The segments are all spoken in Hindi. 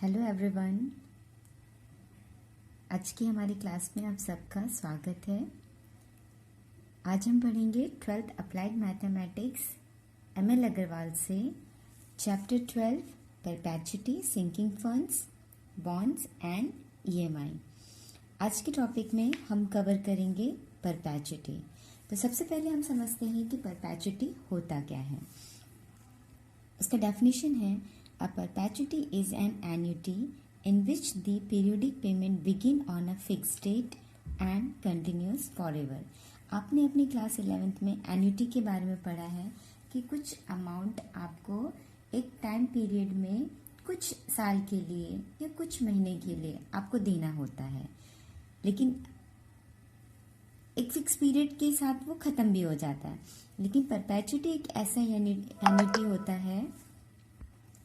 Hello everyone. आज की हमारी क्लास में आप सबका स्वागत है। आज हम पढ़ेंगे 12th applied mathematics ML Agarwal से chapter 12 perpetuity, sinking funds, bonds and EMI. आज के टॉपिक में हम कवर करेंगे परपेचुटी। तो सबसे पहले हम समझते हैं कि परपेचुटी होता क्या है। उसका डेफिनेशन है A perpetuity is an annuity in which the periodic payment begin on a fixed date and continues forever। आपने अपनी क्लास 11th में एन्यूटी के बारे में पढ़ा है कि कुछ अमाउंट आपको एक टाइम पीरियड में कुछ साल के लिए या कुछ महीने के लिए आपको देना होता है, लेकिन एक फिक्स पीरियड के साथ वो ख़त्म भी हो जाता है। लेकिन परपेचुटी एक ऐसा एन्यूटी होता है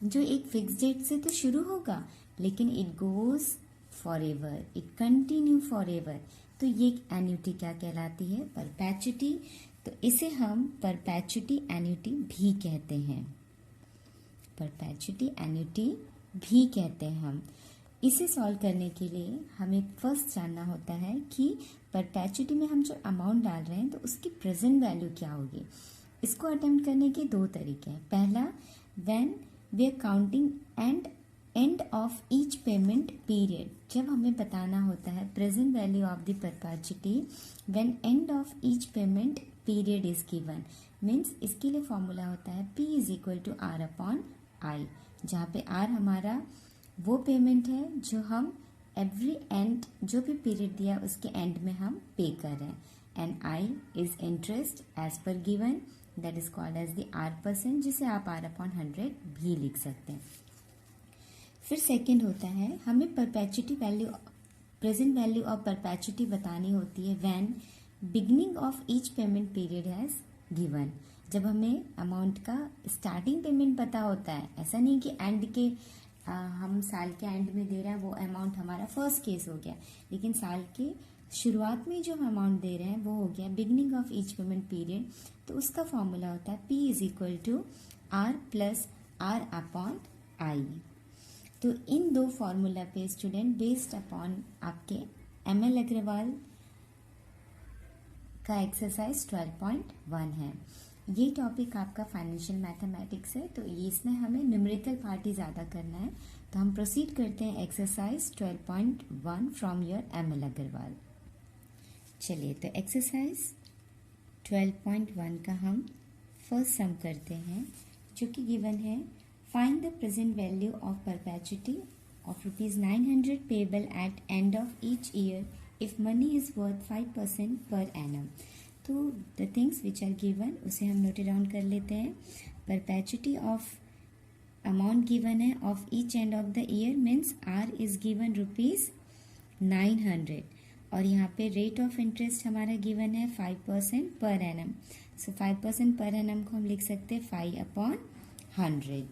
जो एक फिक्स डेट से तो शुरू होगा, लेकिन it goes for ever, it continue for ever. तो ये एन्यूटी क्या कहलाती है? परपेचुटी। तो इसे हम परपेचुटी एन्यूटी भी कहते हैं। परपेचुटी एन्यूटी भी कहते हैं हम। इसे सॉल्व करने के लिए हमें फर्स्ट जानना होता है कि परपेचुटी में हम जो अमाउंट डाल रहे हैं तो उसकी प्रेजेंट वैल्यू क्या होगी। इसको अटेम्प्ट करने के दो तरीके हैं। पहला, when we are counting end of each payment period. जब हमें बताना होता है present value of the perpetuity when end of each payment period is given, means इसके लिए फॉर्मूला होता है P is equal to R upon I, जहाँ पे R हमारा वो पेमेंट है जो हम एवरी एंड जो भी पीरियड दिया उसके एंड में हम पे कर रहे हैं, and I is interest as पर given, that is called as the R%, जिसे आप R अपॉन 100 भी लिख सकते हैं। फिर सेकंड होता है, हमें perpetuity value, present value of perpetuity बतानी होती है when beginning of each payment period has given. जब हमें अमाउंट का स्टार्टिंग पेमेंट पता होता है, ऐसा नहीं कि एंड के हम साल के एंड में दे रहे हैं वो अमाउंट हमारा फर्स्ट केस हो गया, लेकिन साल के शुरुआत में जो हम अमाउंट दे रहे हैं वो हो गया beginning of each payment period. तो उसका फॉर्मूला होता है P is equal to R plus R upon I. तो इन दो फॉर्मूला पे स्टूडेंट बेस्ड अपॉन आपके एमएल अग्रवाल का एक्सरसाइज 12.1 है। ये टॉपिक आपका फाइनेंशियल मैथमेटिक्स है, तो इसमें हमें न्यूमेरिकल पार्ट ही ज़्यादा करना है। तो हम प्रोसीड करते हैं exercise 12.1 from your ML Agarwal. चलिए, तो एक्सरसाइज 12.1 का हम फर्स्ट सम करते हैं, जो कि गिवन है find the present value of perpetuity of ₹900 payable at end of each year if money is worth 5% per annum. तो the things which are given उसे हम नोट डाउन कर लेते हैं। परपेचुटी ऑफ अमाउंट गिवन है of each end of the year means R is given ₹900, और यहाँ पे रेट ऑफ इंटरेस्ट हमारा गिवन है 5% पर एनम। सो 5% पर एनम को हम लिख सकते हैं 5 अपॉन 100।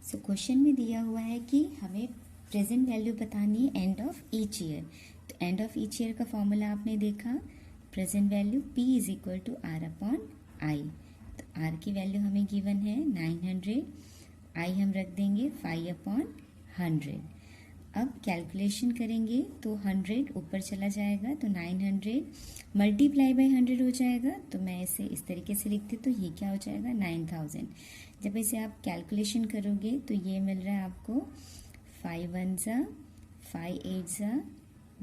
सो क्वेश्चन में दिया हुआ है कि हमें प्रेजेंट वैल्यू बतानी है एंड ऑफ ईच ईयर। तो एंड ऑफ ईच ईयर का फॉर्मूला आपने देखा, present value P is equal to R upon I. तो R की वैल्यू हमें गिवन है 900, I हम रख देंगे 5 अपॉन 100। अब कैलकुलेशन करेंगे तो 100 ऊपर चला जाएगा, तो 900 मल्टीप्लाई बाई 100 हो जाएगा। तो मैं इसे इस तरीके से लिखती, तो ये क्या हो जाएगा 9000। जब इसे आप कैलकुलेशन करोगे तो ये मिल रहा है आपको 5 1 5 8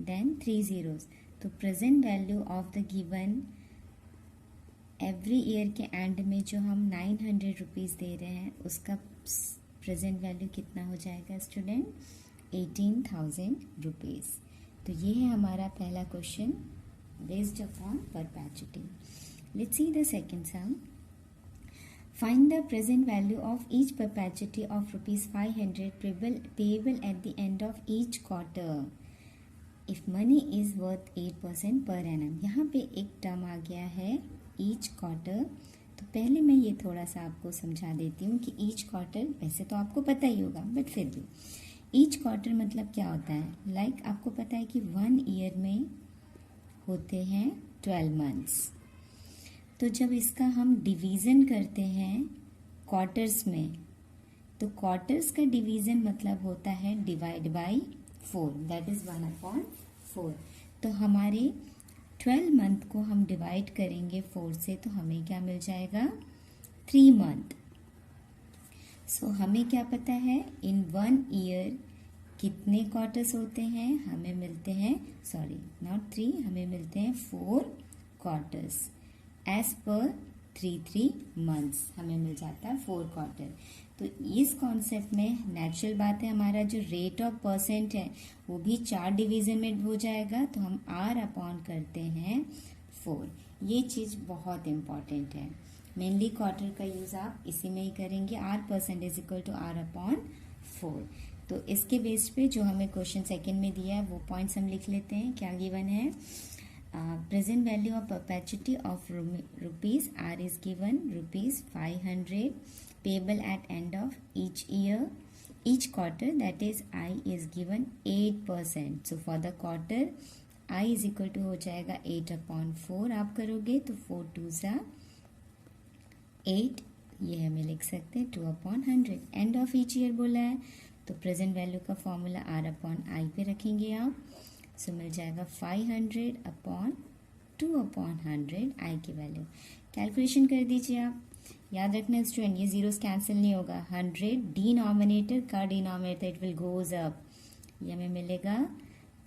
देन 3 zeros। तो present value of the given every year के एंड में जो हम 900 रुपीज़ दे रहे हैं उसका प्रेजेंट वैल्यू कितना हो जाएगा स्टूडेंट? 18,000 रुपीज़। तो ये है हमारा पहला question based upon perpetuity. Let's see the second some. Find the present value of each perpetuity of ₹500 payable at the end of each quarter if money is worth 8% per annum. यहाँ पे एक टर्म आ गया है ईच क्वार्टर। तो पहले मैं ये थोड़ा सा आपको समझा देती हूँ कि ईच क्वार्टर वैसे तो आपको पता ही होगा, बट फिर भी ईच क्वार्टर मतलब क्या होता है। लाइक आपको पता है कि 1 ईयर में होते हैं 12 मंथ्स। तो जब इसका हम डिवीज़न करते हैं क्वार्टर्स में, तो क्वार्टर्स का डिवीजन मतलब होता है डिवाइड बाई 4, दैट इज 1/4। तो हमारे 12 मंथ को हम डिवाइड करेंगे 4 से, तो हमें क्या मिल जाएगा 3 मंथ। सो हमें क्या पता है इन 1 ईयर कितने क्वार्टर्स होते हैं, हमें मिलते हैं नॉट 3, हमें मिलते हैं 4 क्वार्टर्स एज पर 3 मंथ्स हमें मिल जाता है 4 क्वार्टर। तो इस कॉन्सेप्ट में नेचुरल बात है हमारा जो रेट ऑफ परसेंट है वो भी 4 डिवीजन में हो जाएगा, तो हम R अपॉन करते हैं 4। ये चीज़ बहुत इम्पॉर्टेंट है, मेनली क्वार्टर का यूज़ आप इसी में ही करेंगे। R% is equal to R upon 4। तो इसके बेस पे जो हमें क्वेश्चन सेकंड में दिया है वो पॉइंट्स हम लिख लेते हैं। क्या गिवन है, present value of perpetuity of rupees R is given ₹500 payable at end of each quarter, that is I is given 8%. So for the quarter I is equal to हो जाएगा 8/4 आप करोगे तो 4 2 सा 8, ये हमें लिख सकते हैं 2/100। एंड ऑफ ईच ईयर बोला है तो प्रेजेंट वैल्यू का फॉर्मूला R/I पे रखेंगे आप। सो मिल जाएगा 500/2/100 I की वैल्यू। कैलकुलेशन कर दीजिए आप। याद रखना स्टूडेंट, ये जीरोस कैंसिल नहीं होगा। 100 डिनोमिनेटर का denominator it will goes up, ये हमें मिलेगा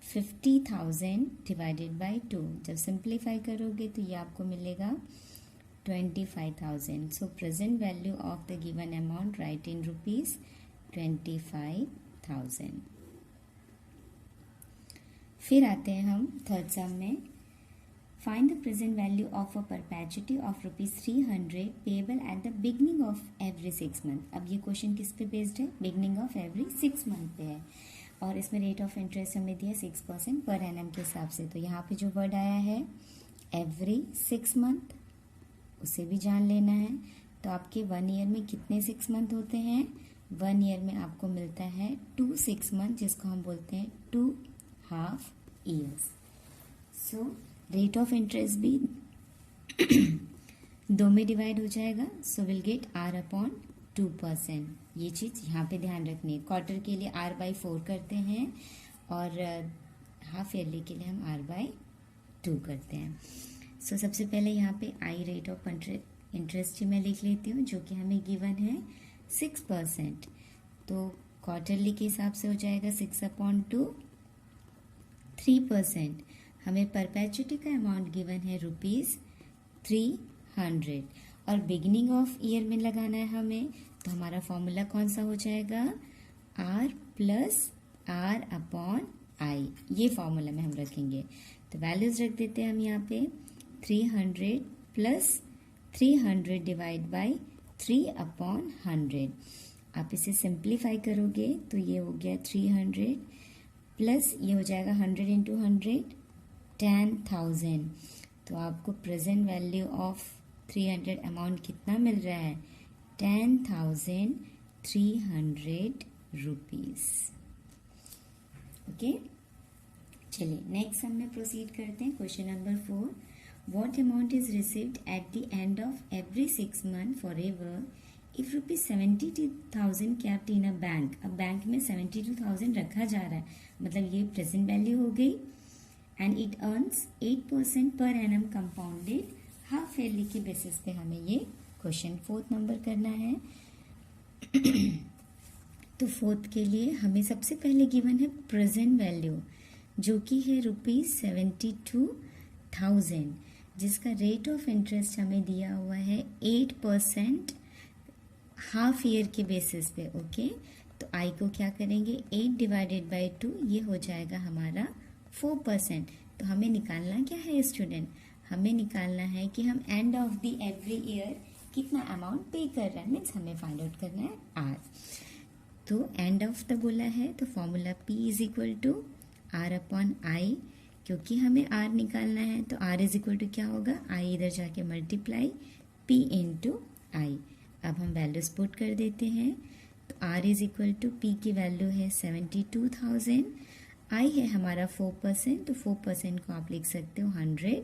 50,000 डिवाइडेड बाय 2। जब सिंप्लीफाई करोगे तो ये आपको मिलेगा 25,000। सो present value of the given amount right in rupees 25,000। फिर आते हैं हम थर्ड सम में। Find the present value of a perpetuity of ₹300 payable at the beginning of every 6 month। अब ये क्वेश्चन किस पे बेस्ड है, बिगनिंग ऑफ एवरी 6 मंथ पे है, और इसमें रेट ऑफ इंटरेस्ट हमें दिया 6% पर एनम के हिसाब से। तो यहाँ पे जो वर्ड आया है एवरी 6 मंथ, उसे भी जान लेना है। तो आपके 1 ईयर में कितने 6 मंथ होते हैं, 1 ईयर में आपको मिलता है 2 6 मंथ, जिसको हम बोलते हैं 2 half years. So rate of interest भी 2 में डिवाइड हो जाएगा, सो विल गेट R/2%। ये चीज़ यहाँ पे ध्यान रखनी है। क्वार्टर के लिए R/4 करते हैं और हाफ ईयरली के लिए हम R/2 करते हैं। सो सबसे पहले यहाँ पे I रेट ऑफ इंटरेस्ट मैं लिख लेती हूँ, जो कि हमें गिवन है 6%। तो क्वार्टरली के हिसाब से हो जाएगा 6/2 3%। हमें परपेचुटी का अमाउंट गिवन है ₹300 और बिगिनिंग ऑफ ईयर में लगाना है हमें, तो हमारा फॉर्मूला कौन सा हो जाएगा R + R/I। ये फॉर्मूला में हम रखेंगे। तो वैल्यूज रख देते हैं हम यहाँ पे 300 + 300 डिवाइड बाई 3/100। आप इसे सिंप्लीफाई करोगे तो ये हो गया 300 प्लस ये हो जाएगा 100 × 100 10,000। तो आपको प्रेजेंट वैल्यू ऑफ 300 अमाउंट कितना मिल रहा है 10,300 रुपीज। ओके, चलिए नेक्स्ट हम में प्रोसीड करते हैं। Question number 4, what amount is received at the end of every 6 month for ever if ₹72,000 kept in a bank. अब बैंक में 72,000 रखा जा रहा है, मतलब ये प्रेजेंट वैल्यू हो गई, and it earns 8% per annum compounded half yearly के बेसिस पे हमें ये क्वेश्चन 4th नंबर करना है। तो 4th के लिए हमें सबसे पहले गिवन है प्रेजेंट वैल्यू, जो कि है ₹72,000, जिसका रेट ऑफ इंटरेस्ट हमें दिया हुआ है 8% हाफ ईयर के बेसिस पे। ओके, तो आई को क्या करेंगे 8 डिवाइडेड बाई 2, ये हो जाएगा हमारा 4%। तो हमें निकालना क्या है स्टूडेंट, हमें निकालना है कि हम and of the every year कितना अमाउंट पे कर रहे हैं, मीन्स हमें फाइंड आउट करना है R। तो एंड ऑफ द बोला है तो formula P is equal to R/I, क्योंकि हमें R निकालना है तो R इज इक्वल टू क्या होगा, I इधर जाके मल्टीप्लाई P × I। अब हम वैल्यूज पुट कर देते हैं, तो R is equal to P की वैल्यू है 72,000, I है हमारा 4%, तो 4% को आप लिख सकते हो 100,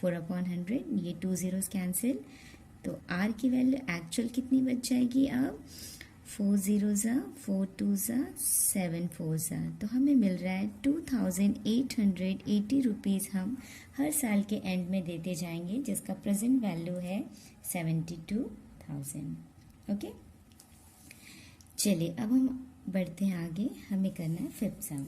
4/100, ये 2 zeros कैंसिल। तो R की वैल्यू एक्चुअल कितनी बच जाएगी अब 4 0 4 2 7 4 तो हमें मिल रहा है 2880 रुपीज़ हम हर साल के एंड में देते जाएंगे, जिसका प्रेजेंट वैल्यू है 72,000। ओके, चलिए अब हम बढ़ते हैं आगे। हमें करना है फिफ्थ सम।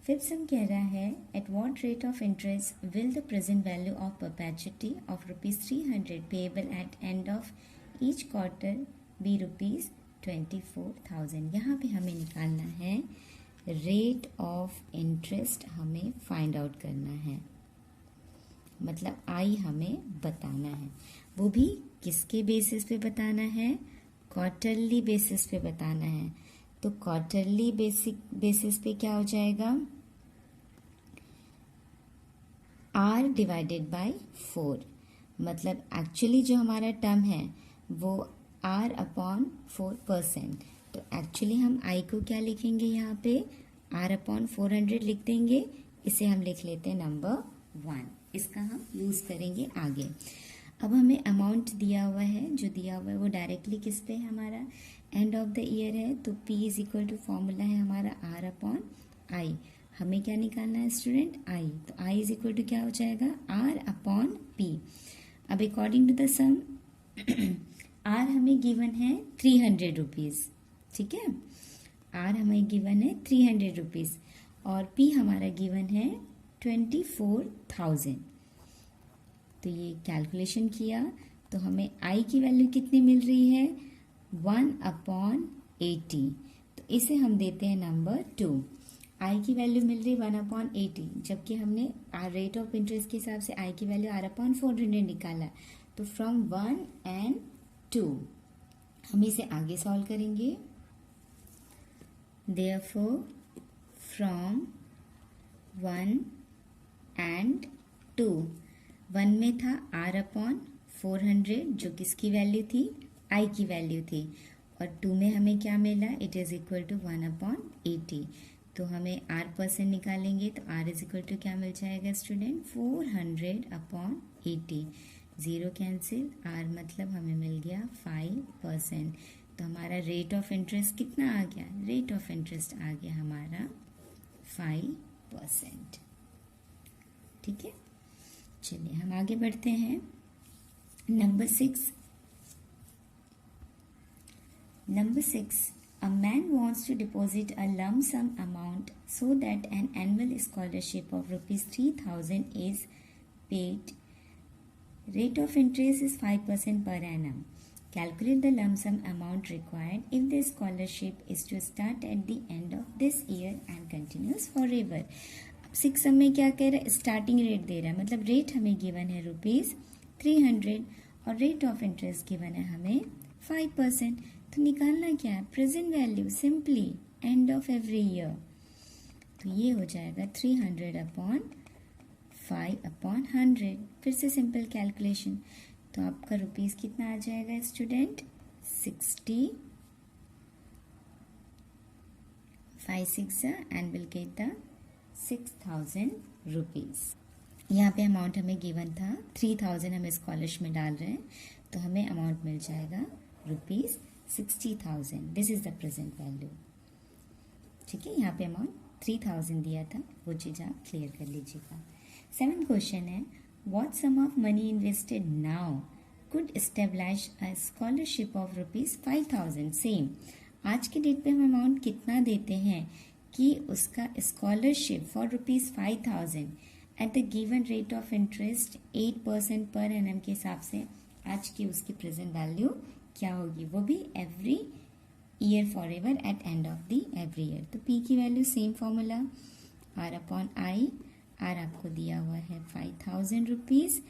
फिफ्थ सम कह रहा है at what rate of interest will the present value of perpetuity of ₹300 payable at end of each quarter be ₹24,000। यहाँ पे हमें निकालना है रेट ऑफ इंटरेस्ट, हमें फाइंड आउट करना है, मतलब आई हमें बताना है। वो भी किसके बेसिस पे बताना है? क्वार्टरली बेसिस पे बताना है। तो क्वार्टरली बेसिस पे क्या हो जाएगा? R डिवाइडेड बाय 4, मतलब एक्चुअली जो हमारा टर्म है वो R/4%। तो एक्चुअली हम I को क्या लिखेंगे यहाँ पे? R/400 लिख देंगे। इसे हम लिख लेते हैं नंबर 1। इसका हम यूज करेंगे आगे। अब हमें अमाउंट दिया हुआ है, जो दिया हुआ है वो डायरेक्टली किस पे है? हमारा एंड ऑफ द ईयर है, तो P is equal to formula है हमारा R/I। हमें क्या निकालना है स्टूडेंट? I। तो I इज इक्वल टू क्या हो जाएगा? R/P। अब according to the sum R हमें गिवन है 300 रुपीज़, ठीक है। R हमें गिवन है 300 रुपीज़ और P हमारा गिवन है 24,000। तो ये कैलकुलेशन किया तो हमें I की वैल्यू कितनी मिल रही है? 1/80। तो इसे हम देते हैं नंबर 2। I की वैल्यू मिल रही 1/80, जबकि हमने रेट ऑफ इंटरेस्ट के हिसाब से I की वैल्यू R/400 निकाला। तो फ्रॉम 1 एंड 2 हम इसे आगे सॉल्व करेंगे। देयरफॉर फ्रॉम 1 एंड 2, 1 में था R/400 जो किसकी वैल्यू थी? I की वैल्यू थी, और 2 में हमें क्या मिला? It is equal to 1/80। तो हमें R% निकालेंगे तो R इज इक्वल टू क्या मिल जाएगा स्टूडेंट? 400/80। 0 कैंसिल, R मतलब हमें मिल गया 5%। तो हमारा रेट ऑफ इंटरेस्ट कितना आ गया? रेट ऑफ इंटरेस्ट आ गया हमारा 5%। ठीक है, चलिए हम आगे बढ़ते हैं। Number 6। A man wants to deposit a lump sum amount so that an annual scholarship of ₹3,000 is paid. Rate of interest is 5% per annum. Calculate the lump sum amount required if the scholarship is to start at the end of this year and continues forever. अब 6 में क्या कह रहा है? स्टार्टिंग रेट दे रहा है, मतलब रेट हमें गिवन है ₹300 और रेट ऑफ इंटरेस्ट गिवन है हमें 5%। तो निकालना क्या है? Present value, simply end of every year. तो ये हो जाएगा 300/5/100। फिर से सिंपल कैलकुलेशन, तो आपका रुपीस कितना आ जाएगा student? 60। 5 6 and will get the 6,000 rupees. यहाँ पे अमाउंट हमें गिवन था 3,000, हम स्कॉलरशिप में डाल रहे हैं तो हमें अमाउंट मिल जाएगा ₹60,000। This is the present value. ठीक है, यहाँ पे अमाउंट 3,000 दिया था, वो चीज़ आप क्लियर कर लीजिएगा। 7th क्वेश्चन है what sum of money invested now could establish a scholarship of ₹5,000। Same आज के डेट पे हम अमाउंट कितना देते हैं कि उसका scholarship for ₹5,000 at the given rate of interest 8% per annum के हिसाब से आज की उसकी प्रेजेंट वैल्यू क्या होगी? वो भी every year for ever eight end of the every year. तो P की value same formula R/I। R आपको दिया हुआ है 5,000 रुपीज,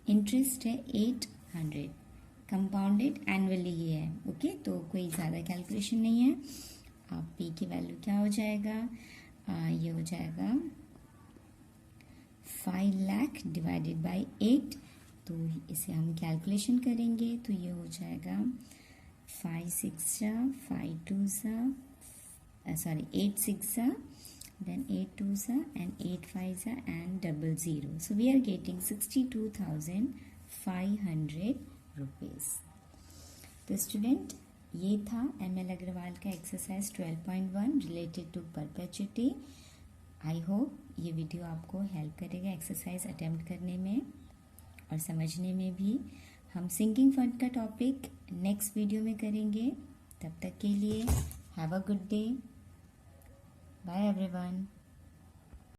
इंटरेस्ट है 800, कंपाउंडेड एनुअली ही है। ओके, तो कोई ज़्यादा कैलकुलेशन नहीं है। आप P की वैल्यू क्या हो जाएगा? ये हो जाएगा 5 लाख डिवाइडेड बाई 8। तो इसे हम कैलकुलेशन करेंगे तो ये हो जाएगा 5 6 5 2 sorry 8 6 then 8 2 and 8 5 and 00. So we are getting 62,500 rupees. तो स्टूडेंट ये था ML अग्रवाल का exercise 12.1 related to perpetuity. I hope ये वीडियो आपको हेल्प करेगा एक्सरसाइज अटेम्प्ट करने में और समझने में भी। हम सिंकिंग फंड का टॉपिक नेक्स्ट वीडियो में करेंगे। तब तक के लिए have a good day. Bye everyone.